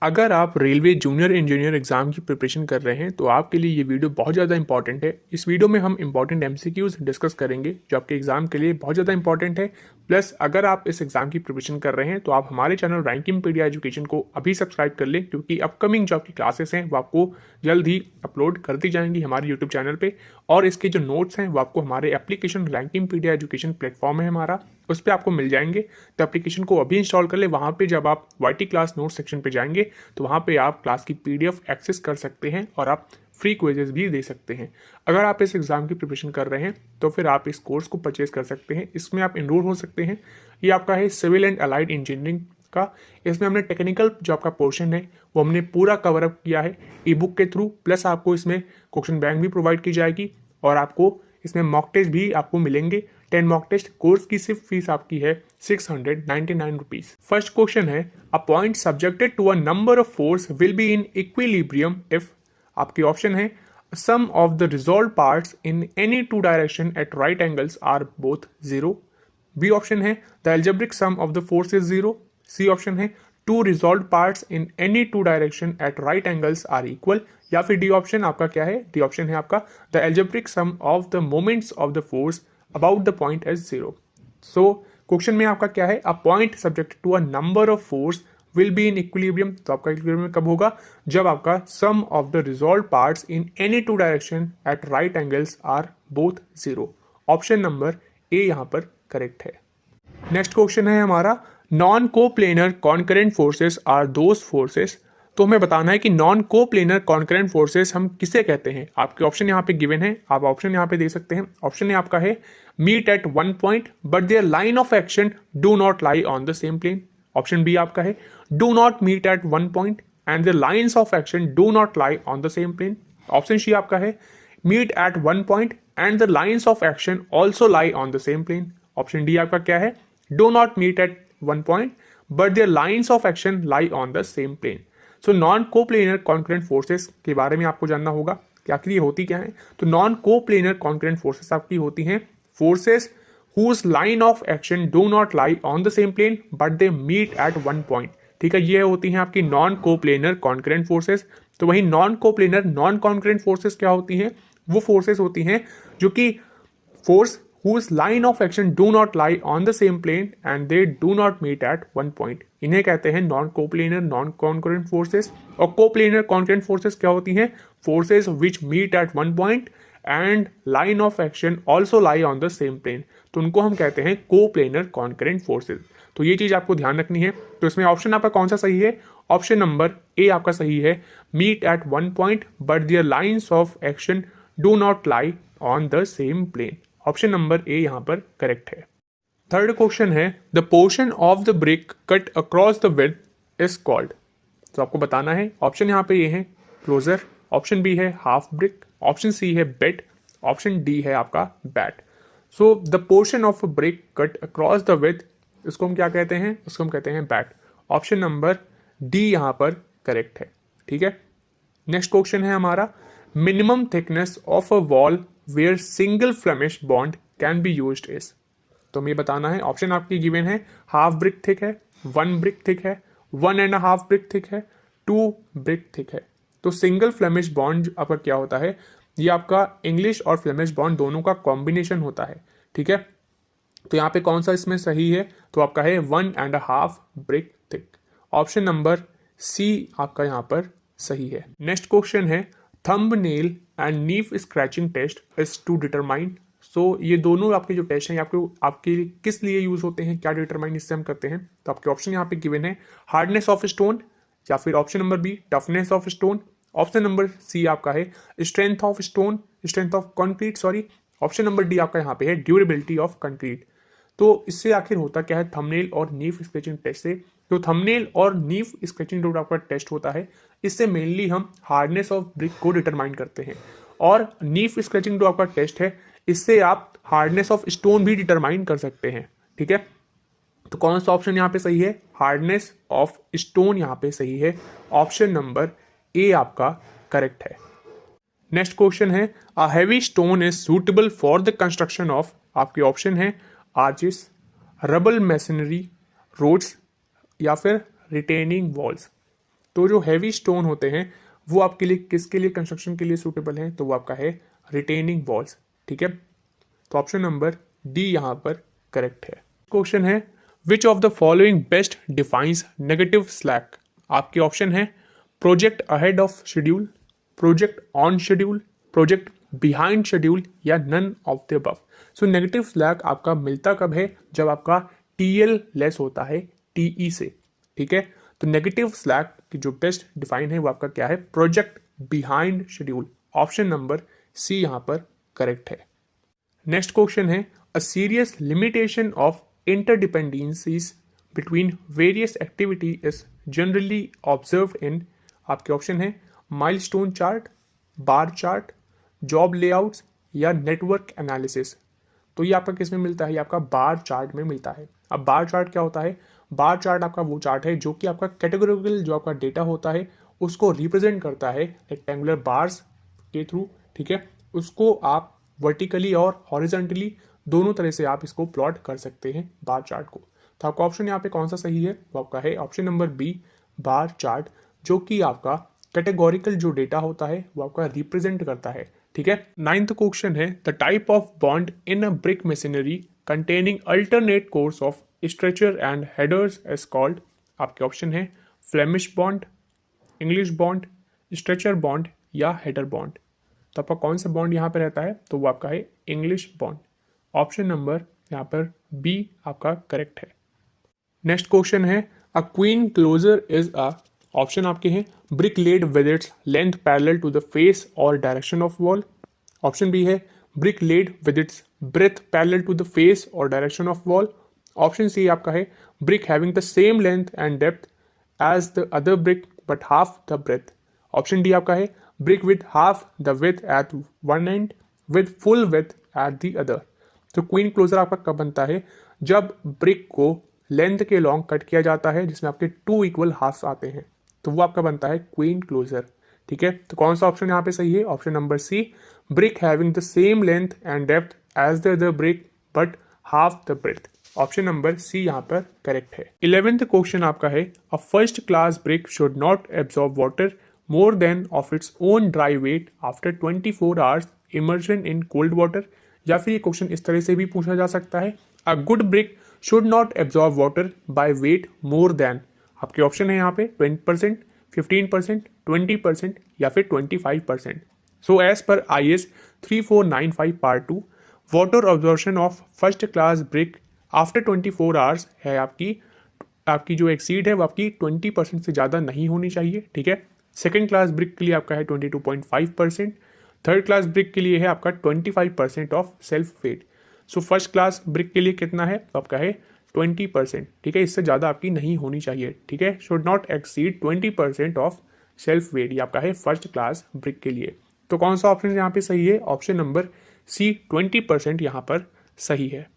अगर आप railway junior engineer exam की प्रिपरेशन कर रहे हैं तो आपके लिए ये वीडियो बहुत ज़्यादा इंपॉर्टेंट है। इस वीडियो में हम इंपॉर्टेंट एमसीक्यूज डिस्कस करेंगे जो आपके एग्जाम के लिए बहुत ज़्यादा इंपॉर्टेंट है। प्लस अगर आप इस एग्जाम की प्रिपरेशन कर रहे हैं तो आप हमारे चैनल रैंकिंगपीडिया एजुकेशन को अभी सब्सक्राइब कर लें, क्योंकि अपकमिंग जो आपकी क्लासेस हैं वो आपको जल्द ही अपलोड कर दी जाएंगी हमारे यूट्यूब चैनल पे। और इसके जो नोट्स हैं वो आपको हमारे एप्लीकेशन रैंकिंगपीडिया एजुकेशन प्लेटफॉर्म है हमारा, उस पर आपको मिल जाएंगे। तो एप्लीकेशन को अभी इंस्टॉल कर ले। वहाँ पे जब आप वाईटी क्लास नोट सेक्शन पे जाएंगे तो वहाँ पे आप क्लास की पीडीएफ एक्सेस कर सकते हैं और आप फ्री क्विजेस भी दे सकते हैं। अगर आप इस एग्जाम की प्रिपरेशन कर रहे हैं तो फिर आप इस कोर्स को परचेज कर सकते हैं, इसमें आप इनरोल हो सकते हैं। ये आपका है सिविल एंड अलाइड इंजीनियरिंग का। इसमें हमने टेक्निकल जो आपका पोर्शन है वो हमने पूरा कवर अप किया है ई बुक के थ्रू। प्लस आपको इसमें क्वेश्चन बैंक भी प्रोवाइड की जाएगी और आपको इसमें मॉक टेस्ट भी आपको मिलेंगे। 10 मॉक टेस्ट। कोर्स की सिर्फ फीस आपकी है 699 रुपीज। फर्स्ट क्वेश्चन है, a point subjected to a number of force will be in equilibrium if. आपके ऑप्शन है sum of the resolve parts in any two direction at right angles are both zero. B option है the algebraic sum of the force is zero. C option है two resolve parts in any two direction at right angles are equal. या फिर D option आपका क्या है, D option है आपका the algebraic sum of the moments of the force about the point as zero. So question में आपका क्या है, a point subject to a number of force will be in equilibrium. तो आपका इक्विलिब्रियम कब होगा, जब आपका sum of the resolve parts in any two direction at right angles are both zero. Option number A यहाँ पर correct है। Next question है हमारा, non coplanar concurrent forces are those forces. तो हमें बताना है कि नॉन कोप्लेनर कॉन्करेंट फोर्सेस हम किसे कहते हैं। आपके ऑप्शन यहाँ पे गिवन है, आप ऑप्शन यहाँ पे देख सकते हैं। ऑप्शन ए आपका है meet at one point but their line of action do not lie on the same plane. Option B आपका है do not meet at one point and the lines of action do not lie on the same plane. Option C आपका है meet at one point and the lines of action also lie on the same plane. Option D आपका क्या है, do not meet at one point but their lines of action lie on the same plane. So non coplanar concurrent forces के बारे में आपको जानना होगा कि आखिर ये होती क्या है। तो नॉन कोप्लेनर कॉन्करेंट फोर्सेस आपकी होती हैं forces whose line of action do not lie on the same plane but they meet at one point. ठीक है, ये होती हैं आपकी नॉन कोप्लेनर कॉन्करेंट फोर्सेस। तो वही non coplanar non concurrent forces क्या होती हैं, वो फोर्सेस होती हैं जो कि force whose line of action do not lie on the same plane and they do not meet at one point। इन्हें कहते हैं non coplanar non concurrent forces. और कोप्लेनर कॉन्करेंट फोर्सेस क्या होती हैं, forces which meet at one point and line of action also lie on the same plane. तो उनको हम कहते हैं कोप्लेनर कॉन्करेंट फोर्सेस। तो ये चीज आपको ध्यान रखनी है। तो इसमें ऑप्शन आपका कौन सा सही है, ऑप्शन नंबर ए आपका सही है, meet at one point but their lines of action do not lie on the same plane. Option number A यहां पर करेक्ट है। थर्ड क्वेश्चन है, the portion of the brick cut across the width is called. तो आपको बताना है, option यहां पे ये है क्लोजर, ऑप्शन बी है हाफ ब्रिक, ऑप्शन सी है बेट, ऑप्शन डी है आपका bat. So the portion of a brick cut across the width, इसको हम क्या कहते हैं, उसको हम कहते हैं बैट। ऑप्शन नंबर डी यहां पर करेक्ट है। ठीक है, नेक्स्ट क्वेश्चन है हमारा, minimum thickness of a wall where single Flemish bond can be used is. तो हमें बताना है, ऑप्शन आपकी गिवन है हाफ ब्रिक थिक है, वन ब्रिक थिक है, one and half brick thick है, टू ब्रिक थिक है। तो सिंगल फ्लेमिश बॉन्ड आपका क्या होता है, ये आपका इंग्लिश और फ्लेमिश बॉन्ड दोनों का कॉम्बिनेशन होता है। ठीक है, तो यहाँ पे कौन सा इसमें सही है, तो आपका है one and half brick thick. Option number C आपका यहाँ पर सही है। नेक्स्ट क्वेश्चन है, thumbnail and knife scratching test is to determine. So ये दोनों आपके जो टेस्ट हैं आपके किस लिए यूज होते हैं, क्या डिटरमाइन इससे हम करते हैं। तो आपके ऑप्शन यहाँ पे गिवन है हार्डनेस ऑफ स्टोन, या फिर option number B toughness of stone, option number C आपका है strength of stone, strength of concrete sorry, option number D आपका यहाँ पे है ड्यूरेबिलिटी ऑफ कंक्रीट। तो इससे आखिर होता क्या है थंबनेल और नीफ स्केचिंग टेस्ट से। तो थंबनेल और नीफ स्केचिंग जो आपका टेस्ट होता है, इससे मेनली हम हार्डनेस ऑफ ब्रिक को डिटरमाइन करते हैं। और नीफ स्केचिंग जो आपका टेस्ट है, इससे आप हार्डनेस ऑफ स्टोन भी डिटरमाइन कर सकते हैं। ठीक है, तो कौन सा ऑप्शन यहाँ पे सही है, हार्डनेस ऑफ स्टोन यहाँ पे सही है। ऑप्शन नंबर ए आपका करेक्ट है। नेक्स्ट क्वेश्चन है, a heavy stone is suitable for the construction of. आपके ऑप्शन है आर्चेस, रबल मैसनरी, रोड्स या फिर रिटेनिंग वॉल्स। तो जो हैवी स्टोन होते हैं वो आपके लिए किसके लिए कंस्ट्रक्शन के लिए सूटेबल हैं, तो वो आपका है रिटेनिंग वॉल्स। ठीक है, तो ऑप्शन नंबर डी यहाँ पर करेक्ट है। क्वेश्चन है which of the following best defines negative slack. आपके ऑप्शन है project ahead of schedule, project on schedule, project behind schedule या none of the above. So negative slack आपका मिलता कब है, जब आपका टीएल लेस होता है टीई से। ठीक है, तो नेगेटिव स्लैक की जो बेस्ट डिफाइन है वो आपका क्या है, project behind schedule. Option number C यहाँ पर करेक्ट है। नेक्स्ट क्वेश्चन है a serious limitation of interdependencies between various activity is generally observed in. आपके ऑप्शन है milestone chart, bar chart, job layouts या नेटवर्क एनालिसिस। तो ये आपका किस में मिलता है, ये आपका बार चार्ट में मिलता है। अब बार चार्ट क्या होता है, बार चार्ट आपका वो चार्ट है जो कि आपका कैटेगोरिकल जो आपका डेटा होता है उसको रिप्रेजेंट करता है रेक्टेंगुलर बार्स के थ्रू। ठीक है, उसको आप वर्टिकली और हॉरिजॉन्टली दोनों तरह से आप इसको प्लॉट कर सकते हैं बार चार्ट को। तो आपका ऑप्शन यहाँ पे कौन सा सही है, वो आपका है option number B bar chart, जो कि आपका कैटेगोरिकल जो डेटा होता है वो आपका रिप्रेजेंट करता है। ठीक है, नाइन्थ क्वेश्चन है the type of bond in a brick machinery containing alternate course of stretcher and headers is called. आपके ऑप्शन है Flemish bond, English bond, stretcher bond या हेडर बॉन्ड। तो आपका कौन सा बॉन्ड यहाँ पे रहता है, तो वो आपका है इंग्लिश बॉन्ड। ऑप्शन नंबर यहाँ पर बी आपका करेक्ट है। नेक्स्ट क्वेश्चन है a queen closer is a. Option आपके हैं brick laid with its length parallel to the face or direction of wall. Option B है brick laid with its breadth parallel to the face or direction of wall. Option C आपका है brick having the same length and depth as the other brick but half the breadth. Option D आपका है brick with half the width eight one and with full with at the other. तो queen closure आपका कब बनता है, जब brick को length के लॉन्ग कट किया जाता है जिसमें आपके टू इक्वल हाफ्स आते हैं, तो वो आपका बनता है क्वीन क्लोजर। ठीक है, तो कौन सा ऑप्शन यहाँ पे सही है, option number C brick having the same length and depth as the other brick but half the breadth. Option number C यहाँ पर करेक्ट है। 11th क्वेश्चन आपका है a first class brick should not absorb water more than of its own dry weight after 24 hours immersion in cold water. या फिर ये question इस तरह से भी पूछा जा सकता है a good brick should not absorb water by weight more than. आपके ऑप्शन है यहाँ पे 20%, 15%, 20% या फिर 25%। So as per IS 3495 part 2 water absorption of first class brick after 24 hours है आपकी जो एक्सीड है वो आपकी 20% से ज़्यादा नहीं होनी चाहिए। ठीक है, सेकेंड क्लास ब्रिक के लिए आपका है 22.5%, थर्ड क्लास ब्रिक के लिए है आपका 25% of self weight. So first class brick के लिए कितना है, तो आपका है 20%। ठीक है, इससे ज़्यादा आपकी नहीं होनी चाहिए। ठीक है, should not exceed 20% of self weight, ये आपका है फर्स्ट क्लास ब्रिक के लिए। तो कौन सा ऑप्शन यहाँ पे सही है, ऑप्शन नंबर सी 20% यहाँ पर सही है।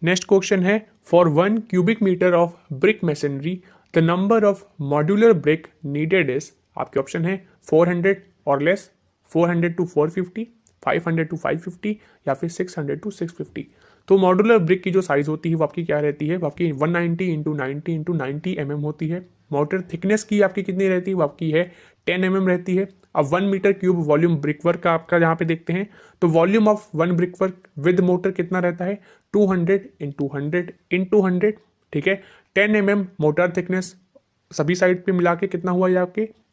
नेक्स्ट क्वेश्चन है फॉर 1 cubic metre of brick masonry the number of modular brick needed is. आपके ऑप्शन है 400 और लेस, 400 to 450, 500 to 550 या फिर 600 to 650। तो मॉड्यूलर ब्रिक की जो साइज होती है वो आपकी क्या रहती है, वो आपकी 190 इंटू 90 इंटू 90 mm होती है। मोटर थिकनेस की आपकी कितनी रहती है, वो आपकी है 10 mm रहती है। अब 1 metre cube volume brick work का आपका यहाँ पे देखते हैं तो volume of 1 brick work with mortar कितना रहता है, 200 इंटू 100 इंटू 100। ठीक है, 10 mm मोटर थिकनेस सभी साइड पे मिला के कितना हुआ ये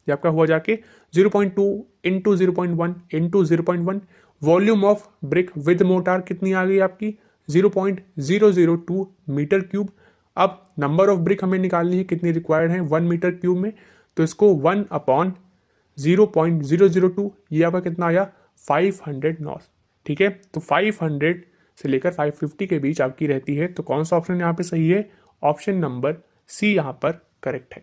आपका हुआ जाके 0.2 into 0.1 into 0.1। Volume of brick with motor कितनी आ गई आपकी 0.002 मीटर क्यूब। अब नंबर ऑफ ब्रिक हमें निकालनी है कितनी रिक्वायर्ड है 1 मीटर क्यूब में, तो इसको 1/0.002 ये आपका कितना आया 500 नॉस। ठीक है, तो 500 से लेकर 550 के बीच आपकी रहती है। तो कौन सा ऑप्शन यहाँ पे सही है, ऑप्शन नंबर सी यहाँ पर करेक्ट है।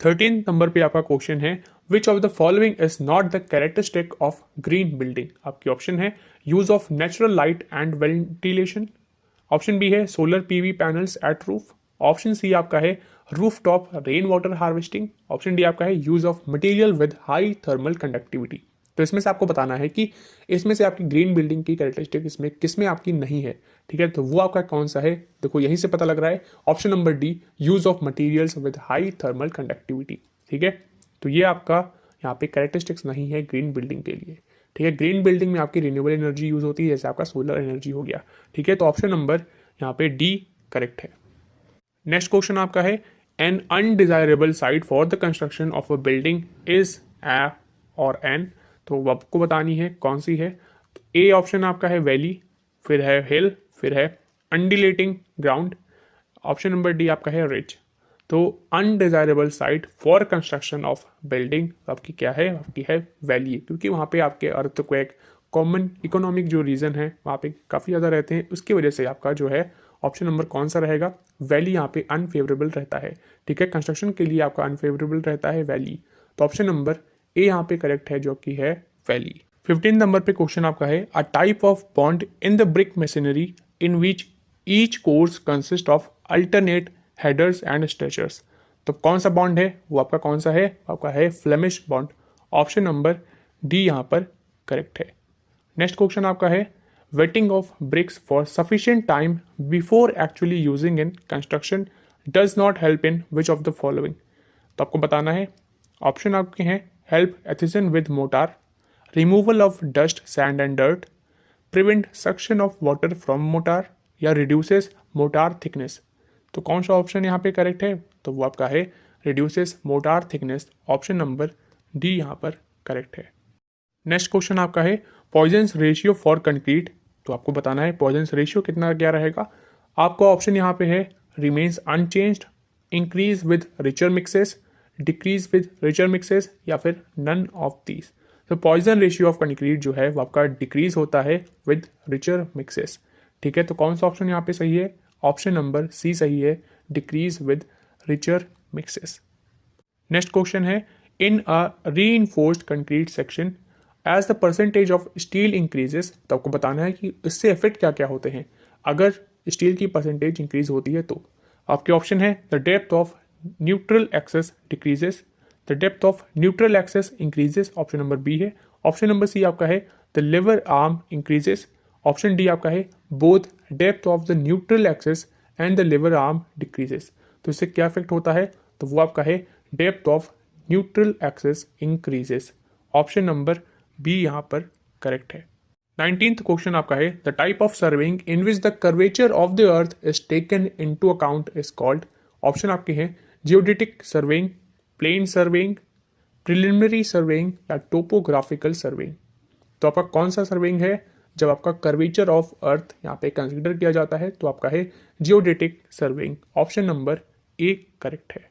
13 नंबर पे आपका क्वेश्चन है which of the following is not the characteristic of green building. आपकी ऑप्शन है use of natural light and ventilation. Option B है solar PV panels at roof. Option C आपका है roof top rain water harvesting. Option D आपका है use of material with high thermal conductivity. तो इसमें से आपको बताना है कि इसमें से आपकी ग्रीन बिल्डिंग की कैरेक्टरिस्टिक इसमें किसमें आपकी नहीं है। ठीक है, तो वो आपका कौन सा है, देखो यहीं से पता लग रहा है, option number D use of materials with high thermal conductivity. ठीक है। तो ये आपका यहाँ पे कैरेक्टरिस्टिक्स नहीं है ग्रीन बिल्डिंग के लिए, ठीक है। ग्रीन बिल्डिंग में आपकी रिन्यूएबल एनर्जी यूज होती है, जैसे आपका सोलर एनर्जी हो गया, ठीक है। तो ऑप्शन नंबर यहाँ पे डी करेक्ट है। नेक्स्ट क्वेश्चन आपका है an undesirable site for the construction of a building is a और एन, तो आपको बतानी है कौन सी है। तो ए ऑप्शन आपका है वैली, फिर है हिल, फिर है अनडिलेटिंग ग्राउंड, ऑप्शन नंबर डी आपका है रिच। तो undesirable site for construction of building आपकी क्या है, आपकी है वैली, क्योंकि वहाँ पे आपके अर्थक्वेक कॉमन इकोनॉमिक जो रीजन है वहाँ पे काफ़ी ज़्यादा रहते हैं, उसकी वजह से आपका जो है ऑप्शन नंबर कौन सा रहेगा, वैली यहाँ पे अनफेवरेबल रहता है, ठीक है। कंस्ट्रक्शन के लिए आपका अनफेवरेबल रहता है वैली, तो ऑप्शन नंबर ए यहाँ पे करेक्ट है जो कि है वैली। 15 नंबर पे क्वेश्चन आपका है अ type of bond in the brick machinery in which each course consist of alternate headers and stretchers, तो कौन सा बॉन्ड है वो आपका कौन सा है, आपका है Flemish bond, option number D यहाँ पर करेक्ट है। नेक्स्ट क्वेश्चन आपका है wetting of bricks for sufficient time before actually using in construction does not help in which of the following, तो आपको बताना है। ऑप्शन आपके हैं help adhesion with mortar, removal of dust sand and dirt, prevent suction of water from mortar, या reduces mortar thickness, तो कौन सा ऑप्शन यहाँ पे करेक्ट है, तो वो आपका है reduces mortar thickness, option number D यहाँ पर करेक्ट है। नेक्स्ट क्वेश्चन आपका है पॉइजन्स रेशियो फॉर कंक्रीट, तो आपको बताना है पॉइजन्स रेशियो कितना क्या रहेगा। आपका ऑप्शन यहाँ पे है remains unchanged, increase with richer mixes, decrease with richer mixes, या फिर नन ऑफ दीज। तो पॉइजन रेशियो ऑफ कंक्रीट जो है वो आपका डिक्रीज होता है विद रिचर मिक्सेस, ठीक है। तो कौन सा ऑप्शन यहाँ पे सही है, ऑप्शन नंबर सी सही है, decrease with richer mixes. Next question है in a reinforced concrete section as the percentage of steel increases, तो आपको बताना है कि इससे इफेक्ट क्या क्या होते हैं अगर स्टील की परसेंटेज इंक्रीज होती है। तो आपके ऑप्शन है the depth of neutral axis decreases, the depth of neutral axis increases, option number B है। ऑप्शन नंबर सी आपका है the lever arm increases, option D आपका है both depth of the neutral axis and the lever arm decreases, तो इससे क्या effect होता है, तो वो आपका है depth of neutral axis increases, option number B यहाँ पर करेक्ट है। 19th क्वेश्चन आपका है the type of surveying in which the curvature of the earth is taken into account is called, option आपके हैं geodetic surveying, plane surveying, preliminary surveying, या topographical surveying, तो आपका कौन सा सर्वेइंग है जब आपका कर्वेचर ऑफ अर्थ यहाँ पे कंसिडर किया जाता है, तो आपका है geodetic surveying, option number A correct है।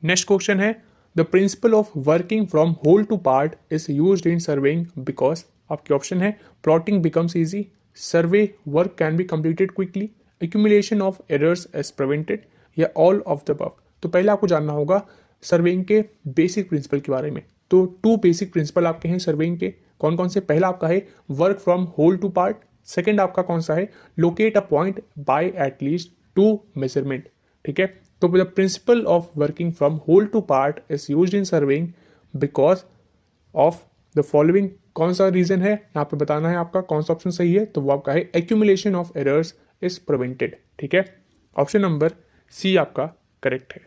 नेक्स्ट क्वेश्चन है the principle of working from whole to part is used in surveying because, आपके ऑप्शन है plotting becomes easy, survey work can be completed quickly, accumulation of errors is prevented, या all of the above. तो पहले आपको जानना होगा surveying के basic principle के बारे में, तो 2 बेसिक प्रिंसिपल आपके हैं सर्वेइंग के, कौन कौन से, पहला आपका है work from whole to part, second आपका कौन सा है locate a point by at least 2 measurement, ठीक है। तो the principle of working from whole to part is used in surveying because of the following, कौन सा रीजन है यहाँ पे बताना है आपका कौन सा ऑप्शन सही है, तो वो आपका है accumulation of errors is prevented, ठीक है। ऑप्शन नंबर सी आपका करेक्ट है।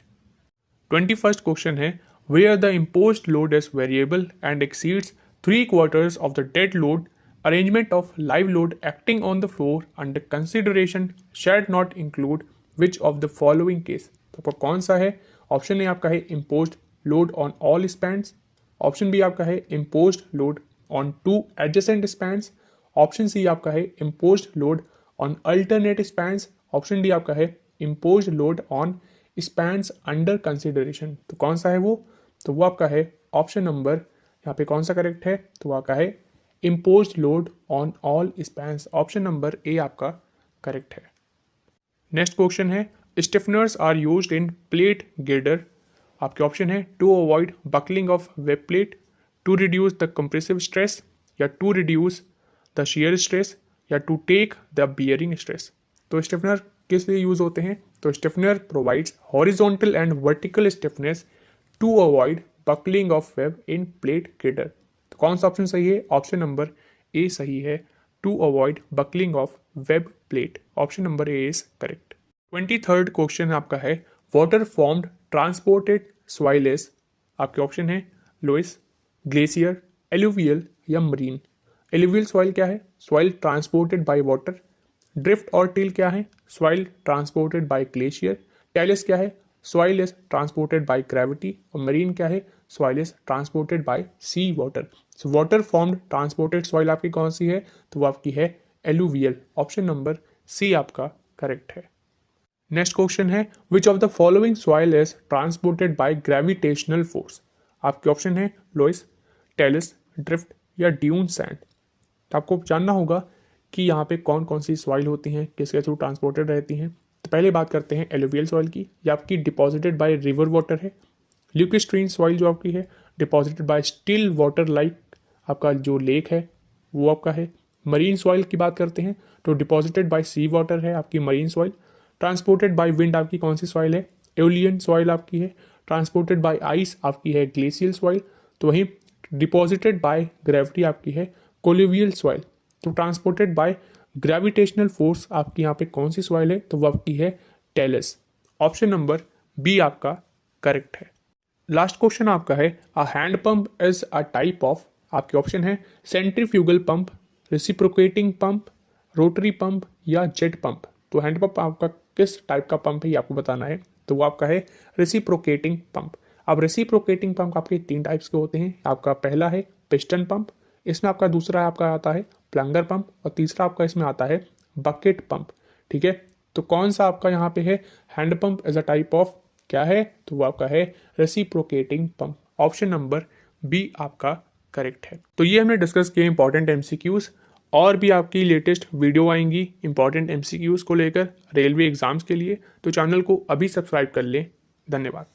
21st क्वेश्चन है where the imposed load is variable and exceeds 3/4 of the dead load, arrangement of live load acting on the floor under consideration shall not include which of the following case, तो आपका कौन सा है, option A आपका है imposed load on all spans, option B आपका है imposed load on 2 adjacent spans, option C आपका है imposed load on alternate spans, option D आपका है imposed load on spans under consideration, तो कौन सा है वो, तो वो आपका है ऑप्शन नंबर यहाँ पे कौन सा करेक्ट है, तो आपका है imposed load on all spans, option number A आपका करेक्ट है। नेक्स्ट क्वेश्चन है stiffeners are used in plate girder, आपके ऑप्शन है to avoid buckling of web plate, to reduce the compressive stress, या to reduce the shear stress, या to take the bearing stress. तो stiffener किस लिए use होते हैं, तो stiffener provides horizontal and vertical stiffness to avoid buckling of web in plate गिर्डर, तो कौन सा ऑप्शन सही है, ऑप्शन नंबर ए सही है, to avoid buckling of web plate, option number A is correct. 23rd question आपका है water formed transported soil is आपके ऑप्शन है लोइस, ग्लेशियर, एलुवियल या मरीन। एलुवियल सॉइल क्या है? Soil transported by water. Drift और टिल क्या है? Soil transported by glacier. Talus क्या है? Soil is transported by gravity. और मरीन क्या है? Soil is transported by sea water. So water formed transported soil आपकी कौन सी है? तो वो आपकी है एलुवियल। ऑप्शन नंबर सी आपका करेक्ट है। नेक्स्ट क्वेश्चन है which of the following soil is transported by gravitational force. आपके ऑप्शन है लोइस, टेलिस, ड्रिफ्ट या ड्यून सैंड। तो आपको जानना होगा कि यहाँ पे कौन कौन सी सॉइल होती हैं, किसके थ्रू ट्रांसपोर्टेड रहती हैं। तो पहले बात करते हैं एलुवियल सॉइल की। ये आपकी डिपॉजिटेड बाय रिवर वाटर है। ल्यूकिस्ट्रीन सॉइल जो आपकी है deposited bye still water like आपका जो लेक है वो आपका है। मरीन सॉइल की बात करते हैं तो डिपॉजिटेड बाय सी वाटर है आपकी marine soil. Transported by wind आपकी कौन सी सॉइल है? एओलियन सॉइल आपकी है। ट्रांसपोर्टेड बाय आइस आपकी है ग्लेशियल सॉइल। तो वहीं डिपॉजिटेड बाय ग्रेविटी आपकी है कोलिवियल सॉइल। तो ट्रांसपोर्टेड बाय ग्रेविटेशनल फोर्स आपकी यहाँ पे कौन सी सॉइल है? तो वो आपकी है टेलिस। ऑप्शन नंबर बी आपका करेक्ट है। लास्ट क्वेश्चन आपका है a hand pump is a type of. आपके ऑप्शन है centrifugal pump, reciprocating pump, rotary pump या जेट पंप। तो हैंड पंप आपका किस टाइप का पंप है ये आपको बताना है। तो वो आपका है रेसिप्रोकेटिंग पंप। अब रेसिप्रोकेटिंग पंप आपके 3 टाइप्स के होते हैं। आपका पहला है पिस्टन पंप, इसमें आपका दूसरा आपका आता है प्लंगर पंप और तीसरा आपका इसमें आता है बकेट पंप। ठीक है, तो कौन सा आपका यहाँ पे है hand pump as a type of क्या है? तो वो आपका है reciprocating pump. Option number B आपका करेक्ट है। तो ये हमने डिस्कस किए इंपॉर्टेंट एमसीक्यूज। और भी आपकी लेटेस्ट वीडियो आएंगी इंपॉर्टेंट एमसीक्यूज को लेकर रेलवे एग्जाम्स के लिए, तो चैनल को अभी सब्सक्राइब कर लें। धन्यवाद।